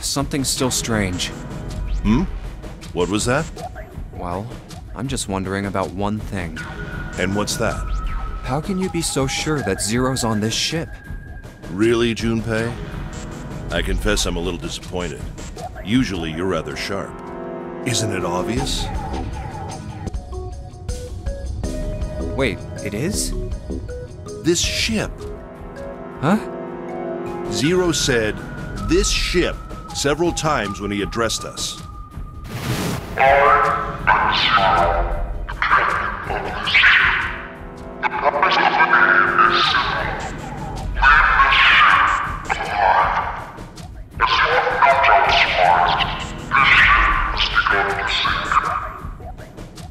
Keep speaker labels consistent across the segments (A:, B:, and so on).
A: Something's still strange.
B: Hmm? What was that?
A: Well, I'm just wondering about one thing.
B: And what's that?
A: How can you be so sure that Zero's on this ship?
B: Really, Junpei? I confess I'm a little disappointed. Usually you're rather sharp. Isn't it obvious?
A: Wait, it is?
B: This ship.
A: Huh?
B: Zero said, "this ship," several times when he addressed us.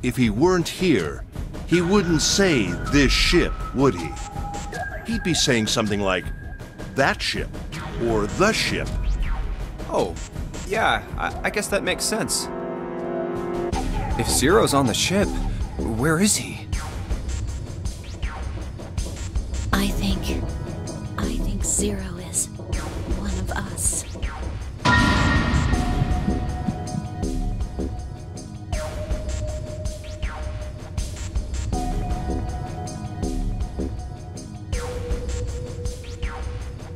B: If he weren't here, he wouldn't say "this ship," would he? He'd be saying something like, "that ship," or "the ship."
A: Oh, yeah, I guess that makes sense. If Zero's on the ship, where is he?
C: I think Zero is one of us.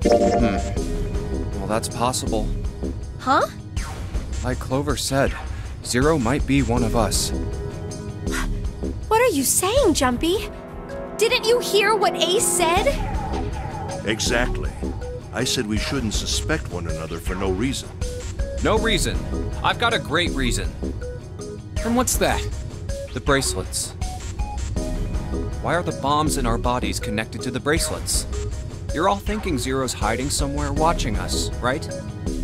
A: Well, that's possible.
C: Huh?
A: Like Clover said, Zero might be one of us.
D: What are you saying, Junpei? Didn't you hear what Ace said?
B: Exactly. I said we shouldn't suspect one another for no reason.
A: No reason. I've got a great reason.
E: And what's that?
A: The bracelets. Why are the bombs in our bodies connected to the bracelets? You're all thinking Zero's hiding somewhere watching us, right?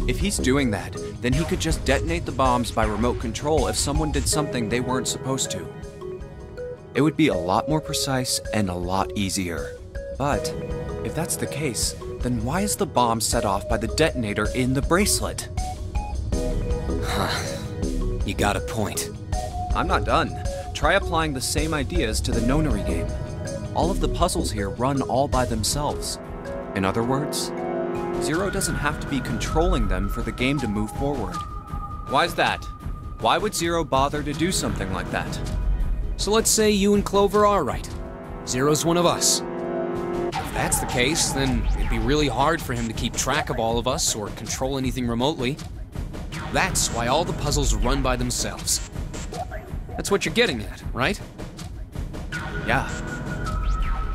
A: If he's doing that, then he could just detonate the bombs by remote control if someone did something they weren't supposed to. It would be a lot more precise and a lot easier. But if that's the case, then why is the bomb set off by the detonator in the bracelet?
E: You got a point.
A: I'm not done. Try applying the same ideas to the Nonary game. All of the puzzles here run all by themselves. In other words, Zero doesn't have to be controlling them for the game to move forward. Why's that? Why would Zero bother to do something like that?
E: So let's say you and Clover are right. Zero's one of us. If that's the case, then it'd be really hard for him to keep track of all of us or control anything remotely. That's why all the puzzles run by themselves. That's what you're getting at, right?
A: Yeah.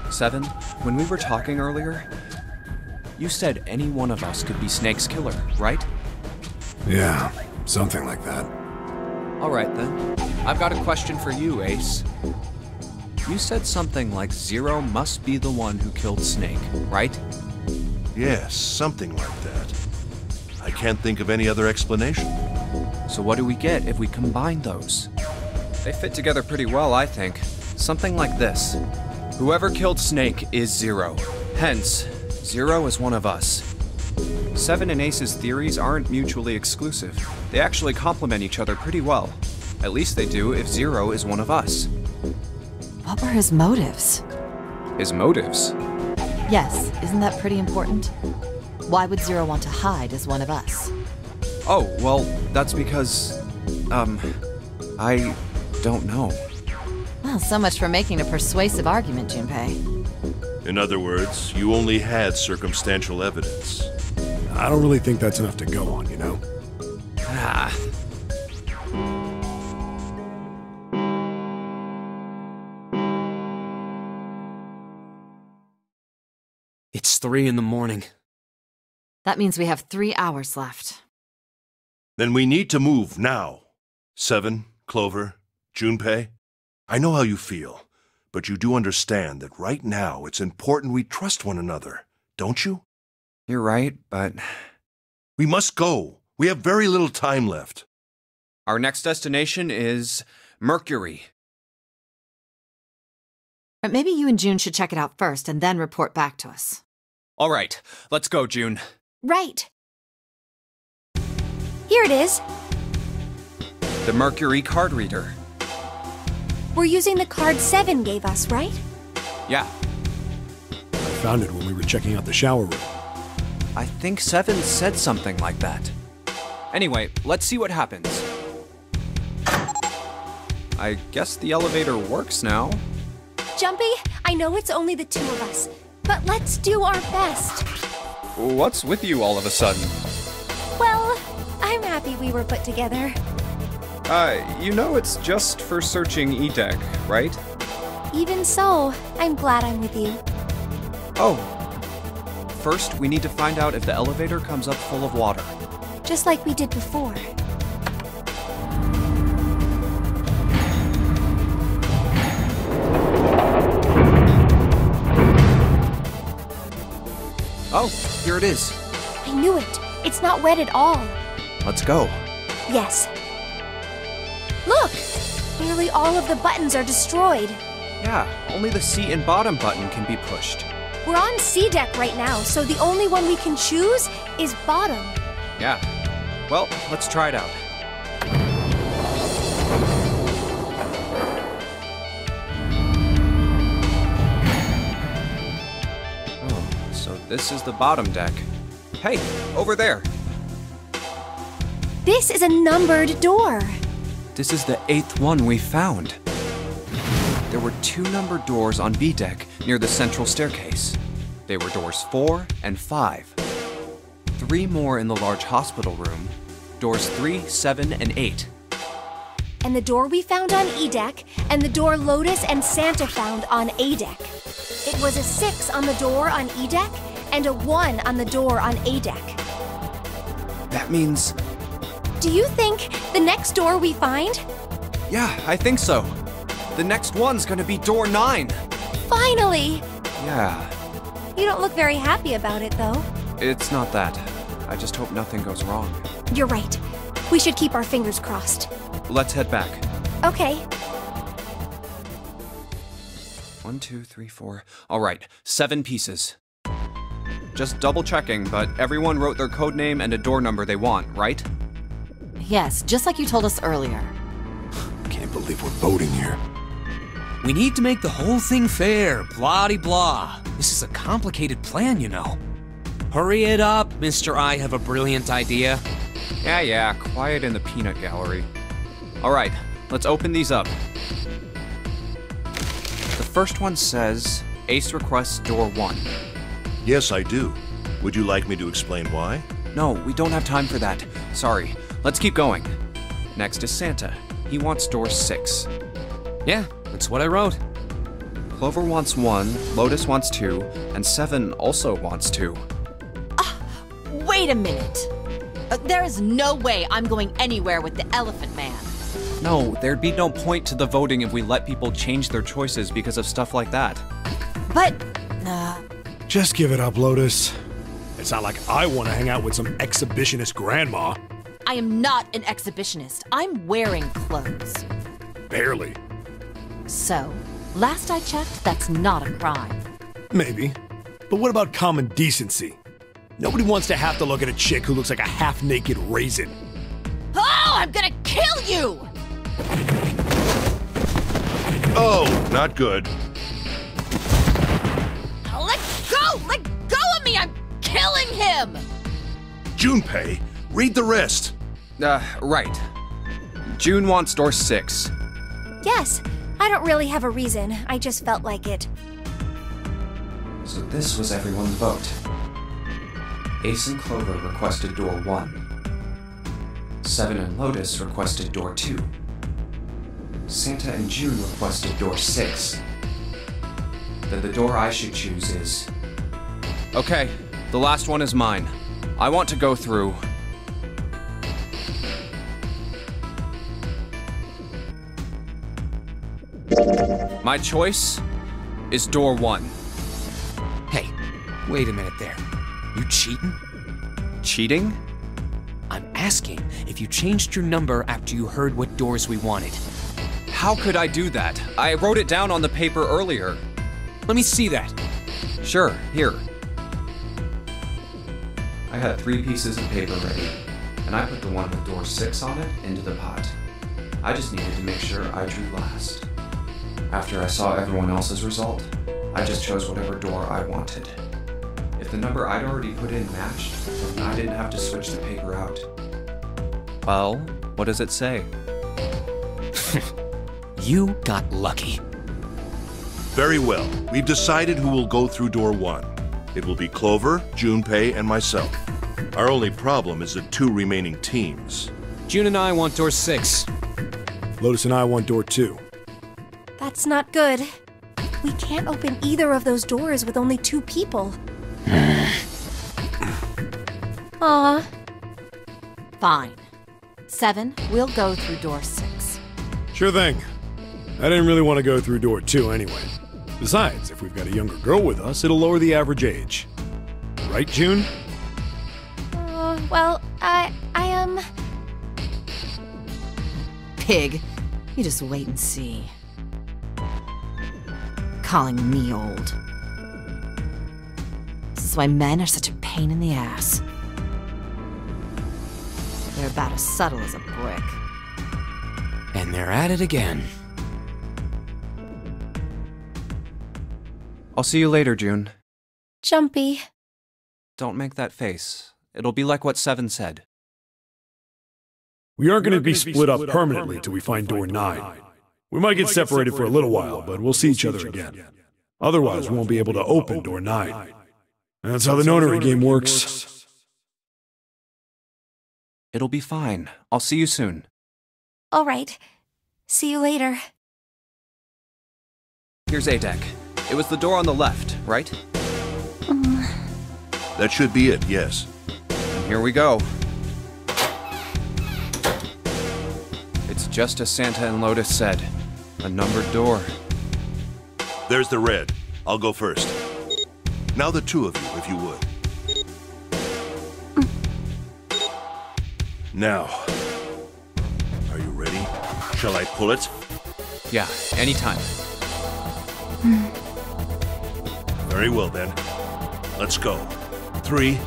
A: 7, when we were talking earlier, you said any one of us could be Snake's killer, right?
F: Yeah, something like that.
A: Alright then. I've got a question for you, Ace. You said something like Zero must be the one who killed Snake, right?
B: Yes, something like that. I can't think of any other explanation.
A: So what do we get if we combine those? They fit together pretty well, I think. Something like this. Whoever killed Snake is Zero. Hence, Zero is one of us. 7 and Ace's theories aren't mutually exclusive. They actually complement each other pretty well. At least they do if Zero is one of us.
G: What were his motives?
A: His motives?
G: Yes, isn't that pretty important? Why would Zero want to hide as one of us?
A: Oh, well, that's because... I don't know.
G: Well, so much for making a persuasive argument, Junpei.
B: In other words, you only had circumstantial evidence.
F: I don't really think that's enough to go on, you know?
A: Ah.
E: It's 3 in the morning.
G: That means we have 3 hours left.
B: Then we need to move now. 7, Clover, Junpei, I know how you feel, but you do understand that right now it's important we trust one another, don't you?
A: You're right, but...
B: We must go. We have very little time left.
A: Our next destination is Mercury.
G: But maybe you and June should check it out first and then report back to us.
A: All right, let's go, June.
D: Right. Here it is.
A: The Mercury card reader.
D: We're using the card 7 gave us, right?
A: Yeah.
F: I found it when we were checking out the shower room.
A: I think 7 said something like that. Anyway, let's see what happens. I guess the elevator works now.
D: Jumpy, I know it's only the 2 of us, but let's do our best.
A: What's with you all of a sudden?
D: Well, I'm happy we were put together.
A: You know it's just for searching E-Deck, right?
D: Even so, I'm glad I'm with you.
A: Oh. First, we need to find out if the elevator comes up full of water.
D: Just like we did before.
A: Oh, here it is.
D: I knew it. It's not wet at all.
A: Let's go.
D: Yes. Look! Nearly all of the buttons are destroyed.
A: Yeah, only the seat and bottom button can be pushed.
D: We're on C deck right now, so the only one we can choose is bottom.
A: Yeah. Well, let's try it out. Oh, so this is the bottom deck. Hey, over there.
D: This is a numbered door.
A: This is the 8th one we found. There were 2 numbered doors on B deck near the central staircase. They were doors 4 and 5. 3 more in the large hospital room, doors 3, 7, and 8.
D: And the door we found on E deck, and the door Lotus and Santa found on A deck. It was a 6 on the door on E deck, and a 1 on the door on A deck.
A: That means...
D: Do you think the next door we find?
A: Yeah, I think so. The next one's gonna be door 9.
D: Finally!
A: Yeah.
D: You don't look very happy about it, though.
A: It's not that. I just hope nothing goes wrong.
D: You're right. We should keep our fingers crossed.
A: Let's head back.
D: Okay.
A: 1, 2, 3, 4. All right, 7 pieces. Just double checking, but everyone wrote their code name and a door number they want, right?
G: Yes, just like you told us earlier.
F: Can't believe we're voting here.
E: We need to make the whole thing fair, blah-de-blah. This is a complicated plan, you know. Hurry it up, Mr. I have a brilliant idea.
A: Yeah, quiet in the peanut gallery. All right, let's open these up. The first one says, Ace requests door 1.
B: Yes, I do. Would you like me to explain why?
A: No, we don't have time for that. Sorry, let's keep going. Next is Santa. He wants door 6.
E: Yeah, that's what I wrote.
A: Clover wants 1, Lotus wants 2, and 7 also wants 2.
G: Wait a minute. There is no way I'm going anywhere with the Elephant Man.
A: No, there'd be no point to the voting if we let people change their choices because of stuff like that.
G: But,
F: Just give it up, Lotus. It's not like I want to hang out with some exhibitionist grandma.
G: I am not an exhibitionist. I'm wearing clothes.
F: Barely.
G: So, last I checked, that's not a crime.
F: Maybe. But what about common decency? Nobody wants to have to look at a chick who looks like a half-naked raisin.
G: Oh, I'm gonna kill you!
B: Oh, not good.
G: Let go! Let go of me! I'm killing him!
B: Junpei, read the rest.
A: Right. June wants door 6.
D: Yes, I don't really have a reason. I just felt like it.
A: So this was everyone's vote. Ace and Clover requested door 1. 7 and Lotus requested door 2. Santa and June requested door 6. Then the door I should choose is... Okay, the last one is mine. I want to go through... My choice is door 1.
E: Hey, wait a minute there. You cheating?
A: Cheating?
E: I'm asking if you changed your number after you heard what doors we wanted.
A: How could I do that? I wrote it down on the paper earlier.
E: Let me see that.
A: Sure, here. I had 3 pieces of paper ready, and I put the one with door 6 on it into the pot. I just needed to make sure I drew last. After I saw everyone else's result, I just chose whatever door I wanted. If The number I'd already put in matched, and I didn't have to switch the paper out. Well, what does it say?
E: You got lucky.
B: Very well. We've decided who will go through door 1. It will be Clover, Junpei, and myself. Our only problem is the 2 remaining teams.
E: June and I want door 6.
F: Lotus and I want door 2.
D: That's not good. We can't open either of those doors with only 2 people. Aw.
G: Fine. 7, we'll go through door 6.
F: Sure thing. I didn't really want to go through door 2 anyway. Besides, if we've got a younger girl with us, it'll lower the average age. Right, June?
D: Well,
G: Pig, you just wait and see. Calling me old. This is why men are such a pain in the ass. They're about as subtle as a brick.
E: And they're at it again.
A: I'll see you later, June.
D: Jumpy.
A: Don't make that face. It'll be like what 7 said.
F: We aren't going to be split up permanently till we find door 9. We might get separated for a little while, but we'll see each other again. Otherwise, we won't be able to open door 9. That's how the Nonary game works.
A: It'll be fine. I'll see you soon.
D: All right. See you later.
A: Here's A deck. It was the door on the left, right?
B: That should be it, yes.
A: Here we go. It's just as Santa and Lotus said. A numbered door.
B: There's the red. I'll go first. Now the 2 of you, if you would. Now. Are you ready? Shall I pull it?
A: Yeah, anytime.
B: Very well then. Let's go. 3,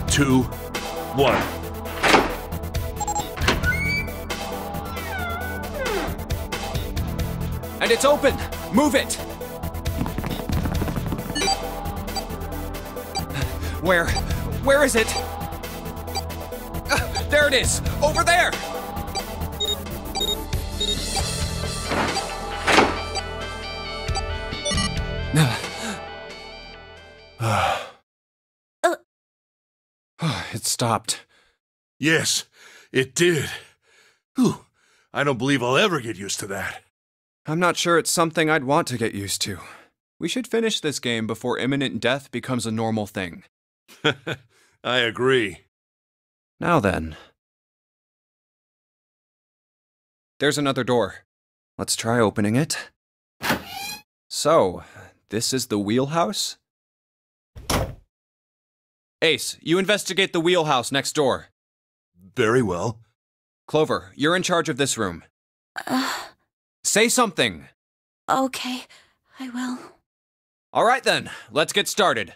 B: 2, 1.
A: And it's open! Move it! Where is it? There it is! Over there! It stopped.
B: Yes, it did. Whew. I don't believe I'll ever get used to that.
A: I'm not sure it's something I'd want to get used to. We should finish this game before imminent death becomes a normal thing.
B: I agree.
A: Now then. There's another door. Let's try opening it. So, this is the wheelhouse? Ace, you investigate the wheelhouse next door.
B: Very well.
A: Clover, you're in charge of this room. Say something!
D: Okay, I will.
A: All right then, let's get started.